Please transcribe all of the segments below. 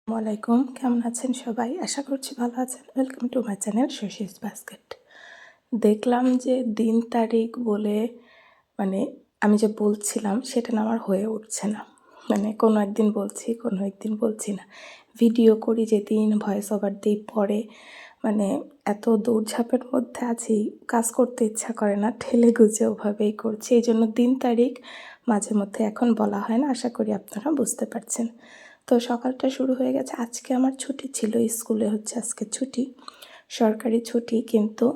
আসসালামাইকুম, কেমন আছেন সবাই? আশা করছি ভালো আছেন। Welcome to my channel Shashi's basket. দেখলাম যে দিন তারিখ বলে মানে আমি যে বলছিলাম সেটা না আমার হয়ে উঠছে না। কোনো একদিন বলছি, কোনো একদিন বলছি না। ভিডিও করি যেদিন, ভয়েস ওভার দিই পরে, এত দৌড়ঝাঁপের মধ্যে আছি, কাজ করতে ইচ্ছা করে না, ঠেলে গুজে ওভাবেই করছি। এই জন্য দিন তারিখ মাঝে মধ্যে এখন বলা হয় না। আশা করি আপনারা বুঝতে পারছেন। তো সকালটা শুরু হয়ে গেছে। আজকে আমার ছুটি ছিল, স্কুলে আজকে ছুটি, সরকারি ছুটি, কিন্তু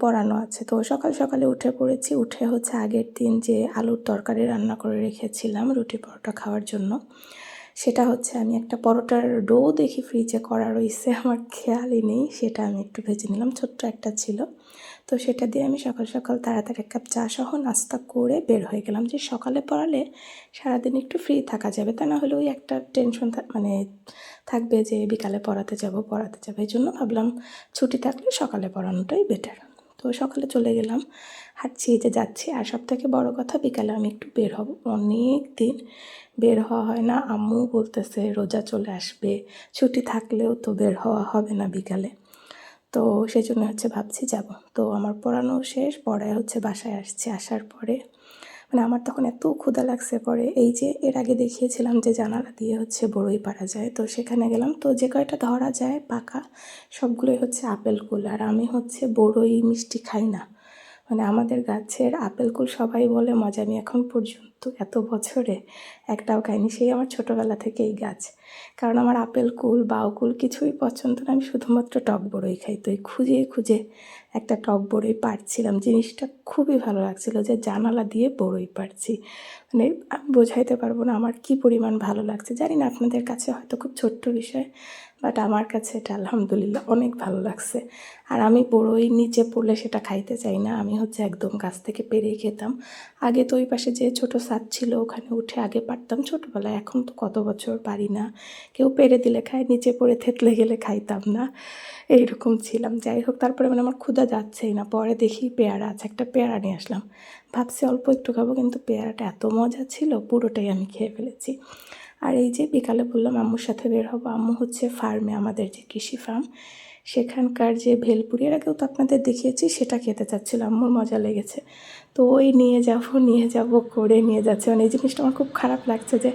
পড়ানো আছে। তো সকাল সকালে উঠে পড়েছি। উঠে আগের দিন যে আলুর তরকারি রান্না করে রেখেছিলাম রুটি পরোটা খাওয়ার জন্য, সেটা আমি একটা পরোটার ডো দেখি ফ্রিজে করা রয়েছে, আমার খেয়ালই নেই, সেটা আমি একটু ভেজে নিলাম, ছোট্ট একটা ছিল। তো সেটা দিয়ে আমি সকাল সকাল তাড়াতাড়ি এক কাপ চা সহ নাস্তা করে বের হয়ে গেলাম, যে সকালে পড়ালে সারাদিন একটু ফ্রি থাকা যাবে, তা না হলে ওই একটা টেনশন থাকবে যে বিকালে পড়াতে যাব। এই জন্য ভাবলাম ছুটি থাকলে সকালে পড়ানোটাই বেটার। তো সকালে চলে গেলাম, হাঁটছি, এই যে যাচ্ছি। আর সবথেকে বড় কথা, বিকালে আমি একটু বের হব। অনেক দিন বের হওয়া হয় না। আম্মু বলতেছে রোজা চলে আসবে, ছুটি থাকলেও তো বের হওয়া হবে না বিকালে। তো সেই জন্য ভাবছি যাব। তো আমার পড়ানো শেষ, পড়ায় বাসায় আসছি। আসার পরে আমার তখন এত ক্ষুধা লাগছে, পরে এই যে এর আগে দেখিয়েছিলাম যে জানালা দিয়ে বড়ই পাড়া যায়, তো সেখানে গেলাম। তো যে কয়টা ধরা যায় পাকা সবগুলোই আপেল কুল। আর আমি বড়ই মিষ্টি খাই না। আমাদের গাছের আপেল কুল সবাই বলে মজা, আমি এখন পর্যন্ত এত বছরে একটাও খাইনি। সেই আমার ছোটোবেলা থেকেই গাছ। কারণ আমার আপেল কুল বাউকুল কিছুই পছন্দ না, আমি শুধুমাত্র টক বড়ই খাই। তো এই খুঁজে খুঁজে একটা টক বড়ই পাড়ছিলাম, জিনিসটা খুবই ভালো লাগছিল যে জানালা দিয়ে বড়ই পাড়ছি। আমি বোঝাইতে পারবো না আমার কি পরিমাণ ভালো লাগছে। জানি না আপনাদের কাছে হয়তো খুব ছোট্ট বিষয়, বাট আমার কাছে এটা আলহামদুলিল্লাহ অনেক ভালো লাগছে। আর আমি বড়ই নিচে পড়লে সেটা খাইতে চাই না, আমি একদম গাছ থেকে পেরেই খেতাম। আগে তো ওই পাশে যে ছোটো ছাদ ছিল ওখানে উঠে আগে পারতাম ছোটোবেলায়, এখন তো কত বছর পারি না। কেউ পেরে দিলে খায়, নিচে পড়ে থেতলে গেলে খাইতাম না, এইরকম ছিলাম। যাই হোক, তারপরে আমার ক্ষুধা যাচ্ছেই না। পরে দেখি পেয়ারা আছে, একটা পেয়ারা নিয়ে আসলাম। ভাবছি অল্প একটু খাবো, কিন্তু পেয়ারাটা এত মজা ছিল, পুরোটাই আমি খেয়ে ফেলেছি। আর এই যে বিকালে বললাম আম্মুর সাথে বের হবো। আম্মু ফার্মে, আমাদের যে কৃষি ফার্ম, সেখানকার যে ভেলপুরি, এর আগেও তো আপনাদের দেখিয়েছি, সেটা খেতে চাচ্ছিল। আম্মুর মজা লেগেছে, তো ওই নিয়ে যাব করে নিয়ে যাচ্ছে। এই জিনিসটা আমার খুব খারাপ লাগছে যে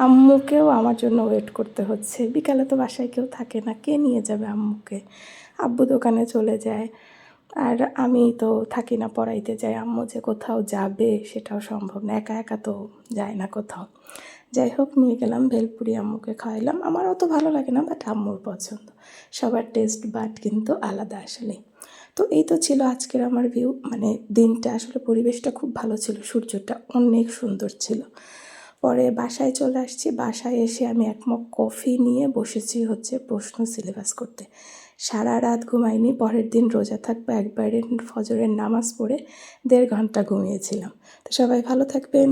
আম্মুকেও আমার জন্য ওয়েট করতে হচ্ছে। বিকালে তো বাসায় কেউ থাকে না, কে নিয়ে যাবে আম্মুকে? আব্বু দোকানে চলে যায়, আর আমি তো থাকি না, পড়াইতে যাই। আম্মু যে কোথাও যাবে সেটাও সম্ভব না, একা একা তো যায় না কোথাও। যাই হোক, নিয়ে গেলাম ভেলপুরি, আম্মুকে খাওয়াইলাম। আমার অত ভালো লাগে না, বাট আম্মুর পছন্দ। সবার টেস্ট বাট কিন্তু আলাদা আসলে। তো এই তো ছিল আজকের আমার ভিউ। দিনটা আসলে পরিবেশটা খুব ভালো ছিল, সূর্যটা অনেক সুন্দর ছিল। পরে বাসায় চলে আসছি। বাসায় এসে আমি এক মগ কফি নিয়ে বসেছি প্রশ্ন সিলেবাস করতে। সারা রাত ঘুমাইনি, পরের দিন রোজা থাকবো। একবারে ফজরের নামাজ পড়ে 1.5 ঘন্টা ঘুমিয়েছিলাম। তো সবাই ভালো থাকবেন।